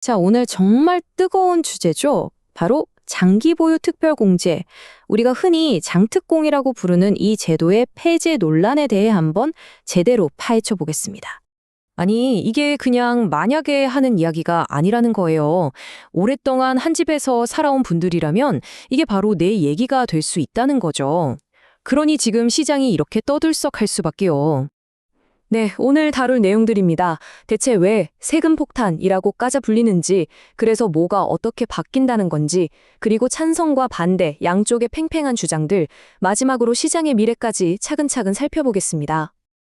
자, 오늘 정말 뜨거운 주제죠. 바로 장기 보유 특별공제. 우리가 흔히 장특공이라고 부르는 이 제도의 폐지 논란에 대해 한번 제대로 파헤쳐 보겠습니다. 아니, 이게 그냥 만약에 하는 이야기가 아니라는 거예요. 오랫동안 한 집에서 살아온 분들이라면 이게 바로 내 얘기가 될 수 있다는 거죠. 그러니 지금 시장이 이렇게 떠들썩할 수밖에요. 네, 오늘 다룰 내용들입니다. 대체 왜 세금 폭탄이라고 까자 불리는지, 그래서 뭐가 어떻게 바뀐다는 건지, 그리고 찬성과 반대, 양쪽의 팽팽한 주장들, 마지막으로 시장의 미래까지 차근차근 살펴보겠습니다.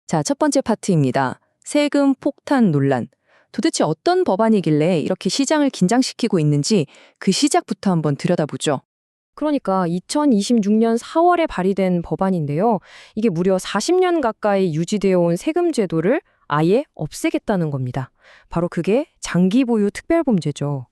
자, 첫 번째 파트입니다. 세금 폭탄 논란. 도대체 어떤 법안이길래 이렇게 시장을 긴장시키고 있는지 그 시작부터 한번 들여다보죠. 그러니까 2026년 4월에 발의된 법안인데요. 이게 무려 40년 가까이 유지되어 온 세금 제도를 아예 없애겠다는 겁니다. 바로 그게 장기 보유 특별범죄죠.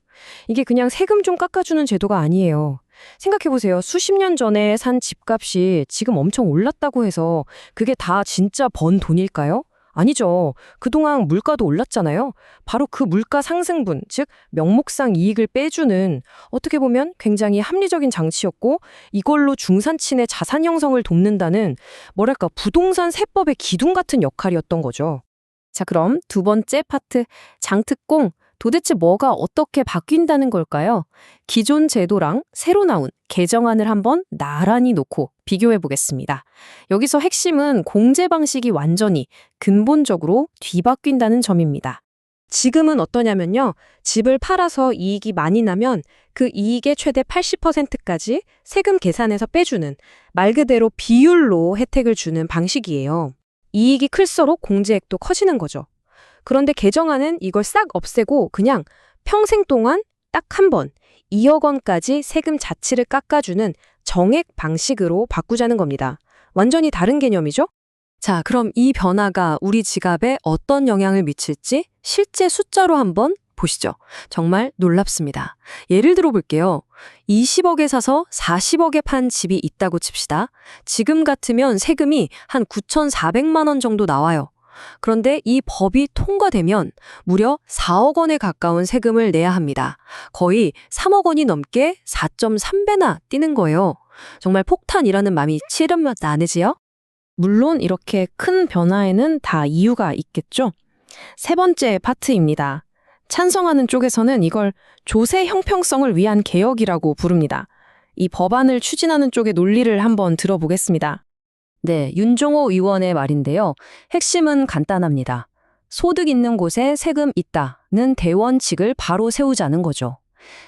이게 그냥 세금 좀 깎아주는 제도가 아니에요. 생각해보세요. 수십 년 전에 산 집값이 지금 엄청 올랐다고 해서 그게 다 진짜 번 돈일까요? 아니죠. 그동안 물가도 올랐잖아요. 바로 그 물가 상승분, 즉 명목상 이익을 빼주는 어떻게 보면 굉장히 합리적인 장치였고 이걸로 중산층의 자산 형성을 돕는다는 뭐랄까 부동산 세법의 기둥 같은 역할이었던 거죠. 자, 그럼 두 번째 파트, 장특공. 도대체 뭐가 어떻게 바뀐다는 걸까요? 기존 제도랑 새로 나온 개정안을 한번 나란히 놓고 비교해 보겠습니다. 여기서 핵심은 공제 방식이 완전히 근본적으로 뒤바뀐다는 점입니다. 지금은 어떠냐면요. 집을 팔아서 이익이 많이 나면 그 이익의 최대 80%까지 세금 계산에서 빼주는 말 그대로 비율로 혜택을 주는 방식이에요. 이익이 클수록 공제액도 커지는 거죠. 그런데 개정안은 이걸 싹 없애고 그냥 평생 동안 딱 한 번 2억 원까지 세금 자치를 깎아주는 정액 방식으로 바꾸자는 겁니다. 완전히 다른 개념이죠? 자, 그럼 이 변화가 우리 지갑에 어떤 영향을 미칠지 실제 숫자로 한번 보시죠. 정말 놀랍습니다. 예를 들어 볼게요. 20억에 사서 40억에 판 집이 있다고 칩시다. 지금 같으면 세금이 한 9,400만 원 정도 나와요. 그런데 이 법이 통과되면 무려 4억 원에 가까운 세금을 내야 합니다. 거의 3억 원이 넘게 4.3배나 뛰는 거예요. 정말 폭탄이라는 마음이 치름맛 나네지요? 물론 이렇게 큰 변화에는 다 이유가 있겠죠? 세 번째 파트입니다. 찬성하는 쪽에서는 이걸 조세 형평성을 위한 개혁이라고 부릅니다. 이 법안을 추진하는 쪽의 논리를 한번 들어보겠습니다. 네, 윤종호 의원의 말인데요. 핵심은 간단합니다. 소득 있는 곳에 세금 있다는 대원칙을 바로 세우자는 거죠.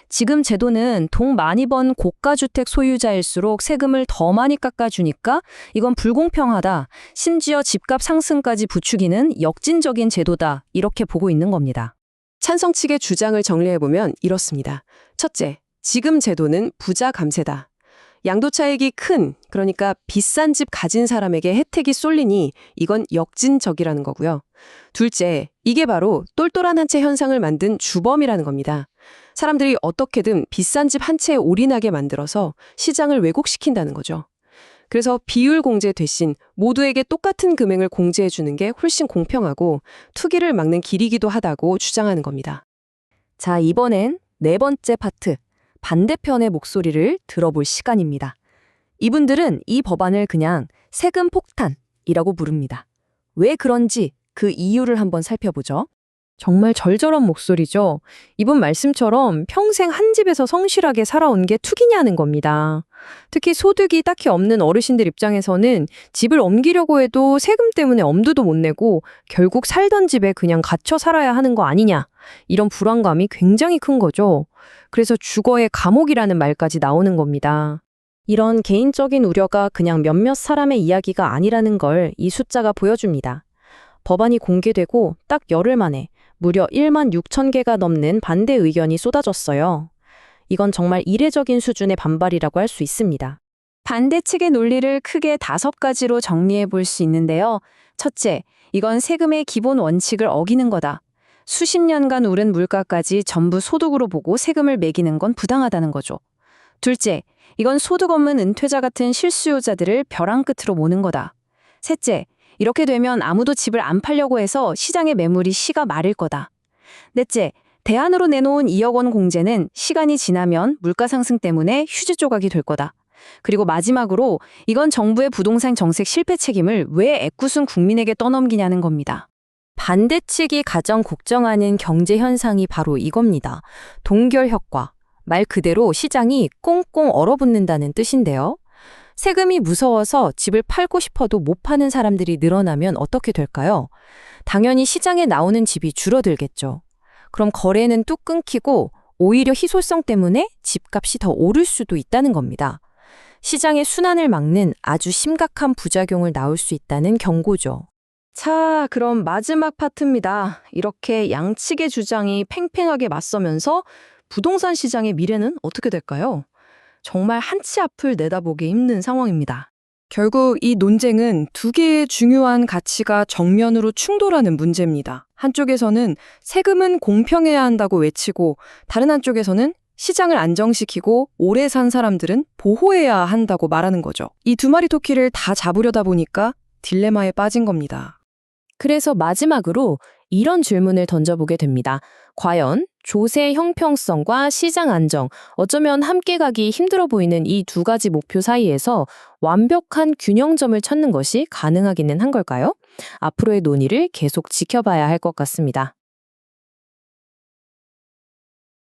지금 제도는 돈 많이 번 고가주택 소유자일수록 세금을 더 많이 깎아주니까 이건 불공평하다. 심지어 집값 상승까지 부추기는 역진적인 제도다. 이렇게 보고 있는 겁니다. 찬성 측의 주장을 정리해보면 이렇습니다. 첫째, 지금 제도는 부자 감세다. 양도차익이 큰, 그러니까 비싼 집 가진 사람에게 혜택이 쏠리니 이건 역진적이라는 거고요. 둘째, 이게 바로 똘똘한 한 채 현상을 만든 주범이라는 겁니다. 사람들이 어떻게든 비싼 집 한 채에 올인하게 만들어서 시장을 왜곡시킨다는 거죠. 그래서 비율 공제 대신 모두에게 똑같은 금액을 공제해 주는 게 훨씬 공평하고 투기를 막는 길이기도 하다고 주장하는 겁니다. 자, 이번엔 네 번째 파트. 반대편의 목소리를 들어볼 시간입니다. 이분들은 이 법안을 그냥 세금 폭탄이라고 부릅니다. 왜 그런지 그 이유를 한번 살펴보죠. 정말 절절한 목소리죠. 이분 말씀처럼 평생 한 집에서 성실하게 살아온 게 투기냐는 겁니다. 특히 소득이 딱히 없는 어르신들 입장에서는 집을 옮기려고 해도 세금 때문에 엄두도 못 내고 결국 살던 집에 그냥 갇혀 살아야 하는 거 아니냐. 이런 불안감이 굉장히 큰 거죠. 그래서 주거의 감옥이라는 말까지 나오는 겁니다. 이런 개인적인 우려가 그냥 몇몇 사람의 이야기가 아니라는 걸 이 숫자가 보여줍니다. 법안이 공개되고 딱 열흘 만에 무려 1만 6천 개가 넘는 반대 의견이 쏟아졌어요. 이건 정말 이례적인 수준의 반발이라고 할 수 있습니다. 반대 측의 논리를 크게 5가지로 정리해 볼 수 있는데요. 첫째, 이건 세금의 기본 원칙을 어기는 거다. 수십 년간 오른 물가까지 전부 소득으로 보고 세금을 매기는 건 부당하다는 거죠. 둘째, 이건 소득 없는 은퇴자 같은 실수요자들을 벼랑 끝으로 모는 거다. 셋째, 이렇게 되면 아무도 집을 안 팔려고 해서 시장의 매물이 시가 마를 거다. 넷째, 대안으로 내놓은 2억 원 공제는 시간이 지나면 물가 상승 때문에 휴지 조각이 될 거다. 그리고 마지막으로 이건 정부의 부동산 정책 실패 책임을 왜 애꿎은 국민에게 떠넘기냐는 겁니다. 반대 측이 가장 걱정하는 경제 현상이 바로 이겁니다. 동결 효과. 말 그대로 시장이 꽁꽁 얼어붙는다는 뜻인데요. 세금이 무서워서 집을 팔고 싶어도 못 파는 사람들이 늘어나면 어떻게 될까요? 당연히 시장에 나오는 집이 줄어들겠죠. 그럼 거래는 뚝 끊기고 오히려 희소성 때문에 집값이 더 오를 수도 있다는 겁니다. 시장의 순환을 막는 아주 심각한 부작용을 낳을 수 있다는 경고죠. 자, 그럼 마지막 파트입니다. 이렇게 양측의 주장이 팽팽하게 맞서면서 부동산 시장의 미래는 어떻게 될까요? 정말 한치 앞을 내다보기 힘든 상황입니다. 결국 이 논쟁은 두 개의 중요한 가치가 정면으로 충돌하는 문제입니다. 한쪽에서는 세금은 공평해야 한다고 외치고 다른 한쪽에서는 시장을 안정시키고 오래 산 사람들은 보호해야 한다고 말하는 거죠. 이 두 마리 토끼를 다 잡으려다 보니까 딜레마에 빠진 겁니다. 그래서 마지막으로 이런 질문을 던져보게 됩니다. 과연 조세 형평성과 시장 안정, 어쩌면 함께 가기 힘들어 보이는 이 두 가지 목표 사이에서 완벽한 균형점을 찾는 것이 가능하기는 한 걸까요? 앞으로의 논의를 계속 지켜봐야 할 것 같습니다.